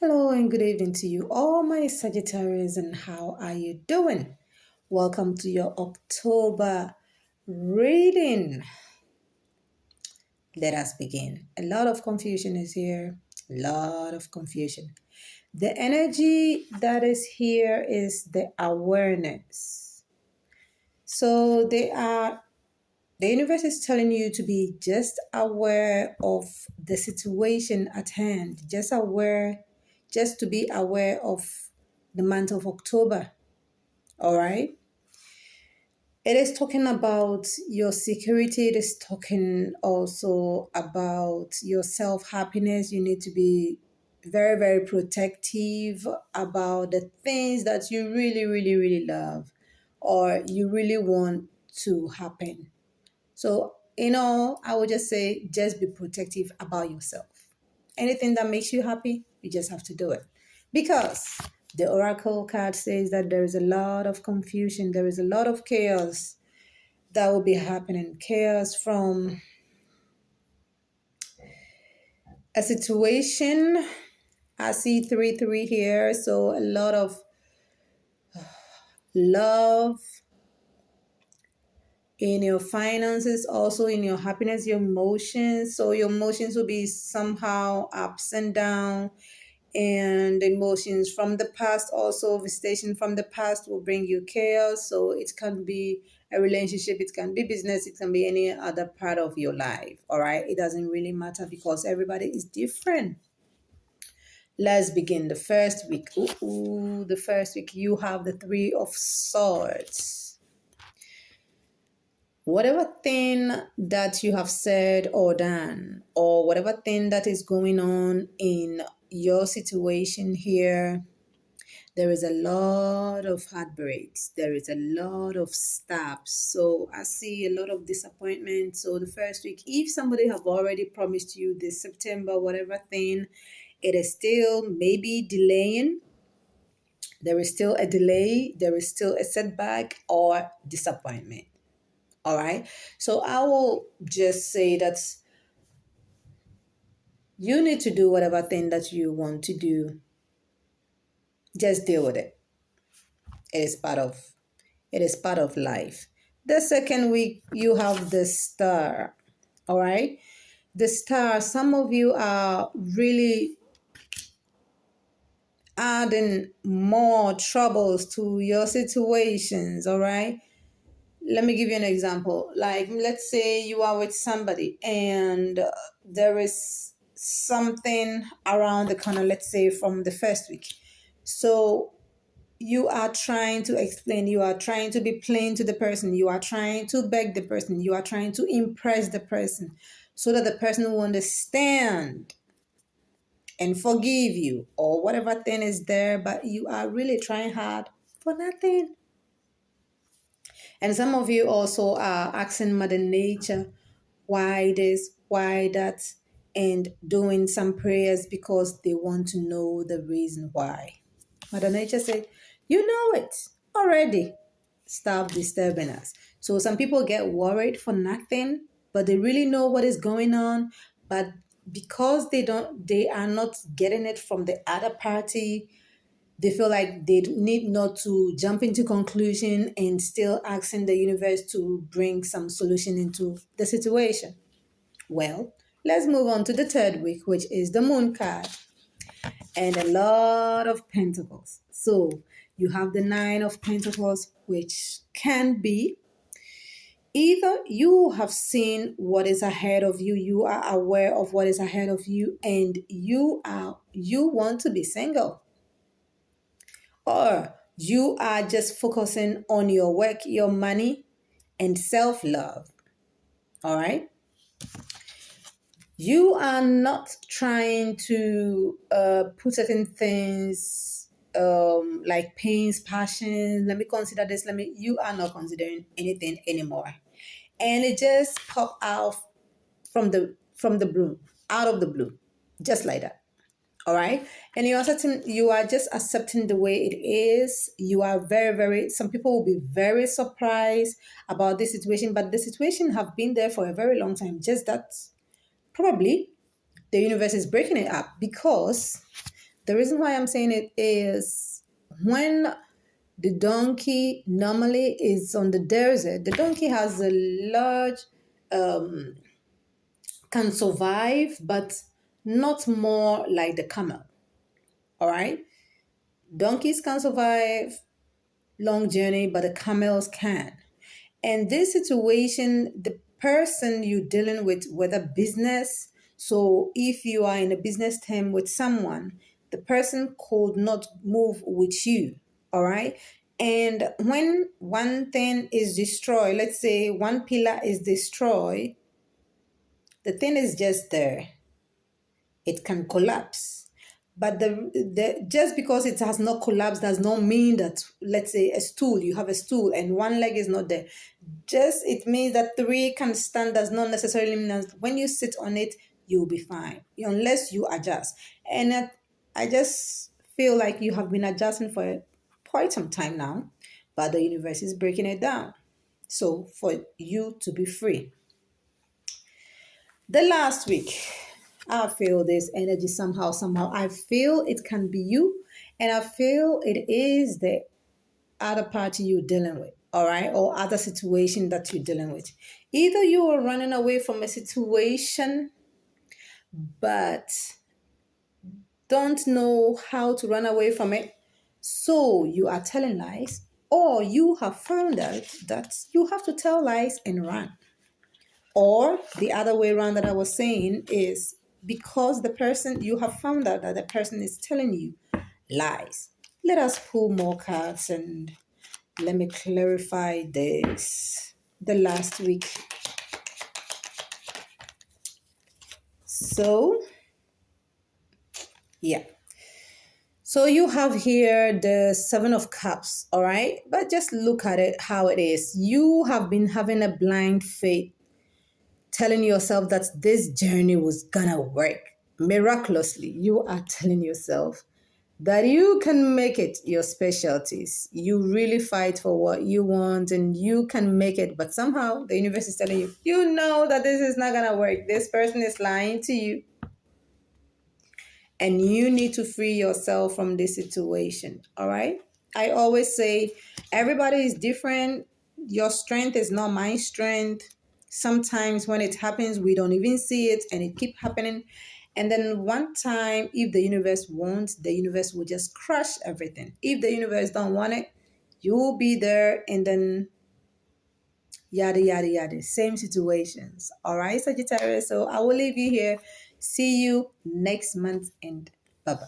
Hello and good evening to you, all my Sagittarius, and how are you doing? Welcome to your October reading. Let us begin. A lot of confusion is here. A lot of confusion. The energy that is here is the awareness. So the universe is telling you to be just aware of the situation at hand, just to be aware of the month of October. All right. It is talking about your security. It is talking also about your self happiness. You need to be very, very protective about the things that you really, really, really love or you really want to happen. So, I would just say just be protective about yourself. Anything that makes you happy, you just have to do it. Because the oracle card says that there is a lot of confusion, there is a lot of chaos that will be happening. Chaos from a situation. I see 3 3 here, so a lot of love in your finances, also in your happiness, your emotions. So your emotions will be somehow ups and down, and emotions from the past, also visitation from the past will bring you chaos. So it can be a relationship, it can be business, it can be any other part of your life. All right, it doesn't really matter because everybody is different. Let's begin the first week. The first week you have the Three of Swords. Whatever thing that you have said or done, or whatever thing that is going on in your situation here, there is a lot of heartbreaks. There is a lot of stabs. So I see a lot of disappointment. So the first week, if somebody have already promised you this September, whatever thing, it is still maybe delaying. There is still a delay. There is still a setback or disappointment. All right. So I will just say that you need to do whatever thing that you want to do. Just deal with it. It is part of life. The second week you have the Star. All right. The Star, some of you are really adding more troubles to your situations. All right. Let me give you an example. Like, let's say you are with somebody and there is something around the corner, let's say from the first week. So you are trying to explain, you are trying to be plain to the person, you are trying to beg the person, you are trying to impress the person so that the person will understand and forgive you or whatever thing is there, but you are really trying hard for nothing. And some of you also are asking Mother Nature, why this, why that, and doing some prayers because they want to know the reason why. Mother Nature said, you know it already. Stop disturbing us. So some people get worried for nothing, but they really know what is going on. But because they are not getting it from the other party, they feel like they need not to jump into conclusion and still asking the universe to bring some solution into the situation. Well, let's move on to the third week, which is the Moon card and a lot of pentacles. So you have the Nine of Pentacles, which can be either you have seen what is ahead of you, you are aware of what is ahead of you, and you want to be single, or you are just focusing on your work, your money, and self-love. All right. You are not trying to put certain things like pains, passion. Let me consider this. You are not considering anything anymore. And it just pop out from the blue, out of the blue, just like that. All right. And you are just accepting the way it is. You are very, very, some people will be very surprised about this situation, but the situation have been there for a very long time. Just that probably the universe is breaking it up because The reason why I'm saying it is when the donkey normally is on the desert, the donkey has a large, um, can survive, but not more like the camel. All right. Donkeys can survive long journey, but the camels can. And this situation, the person you're dealing with, whether business, so if you are in a business term with someone, the person could not move with you. All right. And when one thing is destroyed, let's say one pillar is destroyed, the thing is just there, it can collapse. But the just because it has not collapsed does not mean that, let's say a stool, you have a stool and one leg is not there. Just it means that three can stand, does not necessarily mean that when you sit on it, you'll be fine unless you adjust. And I just feel like you have been adjusting for quite some time now, but the universe is breaking it down. So for you to be free. The last week, I feel this energy somehow. I feel it can be you, and I feel it is the other party you're dealing with, all right, or other situation that you're dealing with. Either you are running away from a situation, but don't know how to run away from it, so you are telling lies, or you have found out that you have to tell lies and run. Or the other way around that I was saying is because the person, you have found out that the person is telling you lies. Let us pull more cards and let me clarify this. The last week. So, yeah. So you have here the Seven of Cups, all right? But just look at it how it is. You have been having a blind faith, telling yourself that this journey was gonna work. Miraculously, you are telling yourself that you can make it your specialties. You really fight for what you want and you can make it, but somehow the universe is telling you, you know that this is not gonna work. This person is lying to you. And you need to free yourself from this situation. All right. I always say everybody is different. Your strength is not my strength. Sometimes when it happens, we don't even see it and it keep happening. And then one time, if the universe wants, the universe will just crush everything. If the universe don't want it, you will be there and then yada, yada, yada. Same situations. All right, Sagittarius. So I will leave you here. See you next month and bye-bye.